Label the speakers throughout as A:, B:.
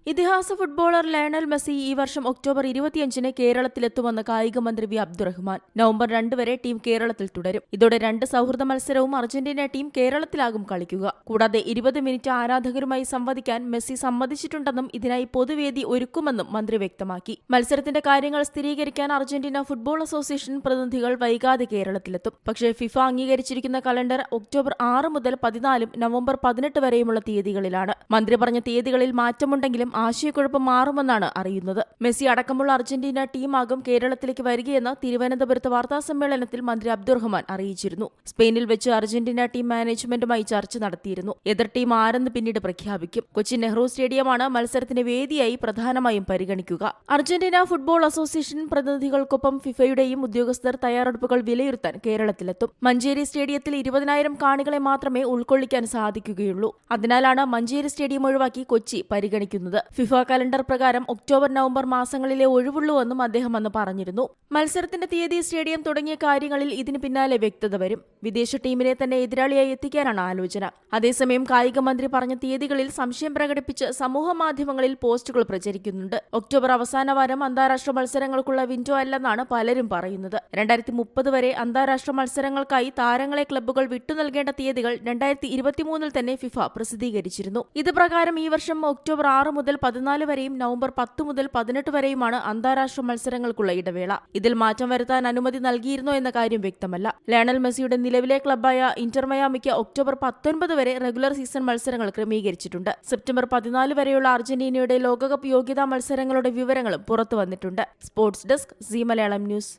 A: ഇതിഹാസ footballer Lionel Messi ഈ വർഷം ഒക്ടോബർ 25-ന് കേരളത്തിലെത്തുമെന്ന് കായിക മന്ത്രി വി അബ്ദുറഹ്മാൻ. നവംബർ 2 വരെ ടീം കേരളത്തിൽ തുടരും. ഇതോടെ 2 സൗഹൃദ മത്സരവും അർജന്റീന ടീം കേരളത്തിലാകും കളിക്കുക. കൂടാതെ 20 മിനിറ്റ് ആരാധകരുമായി സംവദിക്കാൻ മെസ്സി സമ്മതിച്ചിട്ടുണ്ടെന്നും ഇതിനായി പൊതുവേദി ഒരുക്കുമെന്നും മന്ത്രി വ്യക്തമാക്കി. മത്സരത്തിന്റെ കാര്യങ്ങൾ സ്ഥിരീകരിക്കാൻ അർജന്റീന ഫുട്ബോൾ അസോസിയേഷൻ പ്രതിനിധികൾ വൈകാതെ കേരളത്തിലെത്തും. പക്ഷേ ഫിഫ അംഗീകരിച്ചിരിക്കുന്ന കലണ്ടർ ഒക്ടോബർ 6 മുതൽ 14 നവംബർ 18 വരെയുമുള്ള തീയതികളിലാണ്. മന്ത്രി പറഞ്ഞ തീയതികളിൽ മാറ്റമുണ്ടെങ്കിലും ആശയക്കുഴപ്പം മാറുമെന്നാണ് അറിയുന്നത്. മെസ്സി അടക്കമുള്ള അർജന്റീന ടീമാകും കേരളത്തിലേക്ക് വരികയെന്ന് തിരുവനന്തപുരത്ത് വാർത്താസമ്മേളനത്തിൽ മന്ത്രി അബ്ദുറഹ്മാൻ അറിയിച്ചിരുന്നു. സ്പെയിനിൽ വെച്ച് അർജന്റീന ടീം മാനേജ്മെന്റുമായി ചർച്ച നടത്തിയിരുന്നു. എതിർ ടീം ആരെന്ന് പിന്നീട് പ്രഖ്യാപിക്കും. കൊച്ചി നെഹ്റു സ്റ്റേഡിയമാണ് മത്സരത്തിന് വേദിയായി പ്രധാനമായും പരിഗണിക്കുക. അർജന്റീന ഫുട്ബോൾ അസോസിയേഷൻ പ്രതിനിധികൾക്കൊപ്പം ഫിഫയുടെയും ഉദ്യോഗസ്ഥർ തയ്യാറെടുപ്പുകൾ വിലയിരുത്താൻ കേരളത്തിലെത്തും. മഞ്ചേരി സ്റ്റേഡിയത്തിൽ 20,000 കാണികളെ മാത്രമേ ഉൾക്കൊള്ളിക്കാൻ സാധിക്കുകയുള്ളൂ. അതിനാലാണ് മഞ്ചേരി സ്റ്റേഡിയം ഒഴിവാക്കി കൊച്ചി പരിഗണിക്കുന്നത്. ഫിഫ കലണ്ടർ പ്രകാരം ഒക്ടോബർ നവംബർ മാസങ്ങളിലെ ഒഴിവുള്ളൂവെന്നും അദ്ദേഹം അന്ന് പറഞ്ഞിരുന്നു. മത്സരത്തിന്റെ തീയതി, സ്റ്റേഡിയം തുടങ്ങിയ കാര്യങ്ങളിൽ ഇതിന് പിന്നാലെ വ്യക്തത വരും. വിദേശ ടീമിനെ തന്നെ എതിരാളിയായി എത്തിക്കാനാണ് ആലോചന. അതേസമയം കായിക മന്ത്രി പറഞ്ഞ തീയതികളിൽ സംശയം പ്രകടിപ്പിച്ച് സമൂഹ മാധ്യമങ്ങളിൽ പോസ്റ്റുകൾ പ്രചരിക്കുന്നുണ്ട്. ഒക്ടോബർ അവസാന വാരം അന്താരാഷ്ട്ര മത്സരങ്ങൾക്കുള്ള വിൻഡോ അല്ലെന്നാണ് പലരും പറയുന്നത്. 2030 വരെ അന്താരാഷ്ട്ര മത്സരങ്ങൾക്കായി താരങ്ങളെ ക്ലബ്ബുകൾ വിട്ടുനൽകേണ്ട തീയതികൾ 2023 തന്നെ ഫിഫ പ്രസിദ്ധീകരിച്ചിരുന്നു. ഇത് പ്രകാരം ഈ വർഷം ഒക്ടോബർ 6 മുതൽ 14 വരെയും നവംബർ 10 മുതൽ 18 വരെയുമാണ് അന്താരാഷ്ട്ര മത്സരങ്ങൾക്കുള്ള ഇടവേള. ഇതിൽ മാറ്റം വരുത്താൻ അനുമതി നൽകിയിരുന്നോ എന്ന കാര്യം വ്യക്തമല്ല. ലയണൽ മെസ്സിയുടെ നിലവിലെ ക്ലബ്ബായ ഇന്റർ മയാമിക്ക് ഒക്ടോബർ 19 വരെ റെഗുലർ സീസൺ മത്സരങ്ങൾ ക്രമീകരിച്ചിട്ടുണ്ട്. സെപ്റ്റംബർ 14 വരെയുള്ള അർജന്റീനയുടെ ലോകകപ്പ് യോഗ്യതാ മത്സരങ്ങളുടെ വിവരങ്ങളും പുറത്തുവന്നിട്ടുണ്ട്. Sports desk, Zee Malayalam news.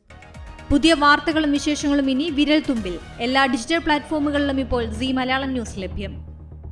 B: പുതിയ വാർത്തകളും വിശേഷങ്ങളും ഇനി വിരൽ തുമ്പിൽ. എല്ലാ ഡിജിറ്റൽ പ്ലാറ്റ്ഫോമുകളിലും ഇപ്പോൾ സീ മലയാളം ന്യൂസ് ലഭ്യം.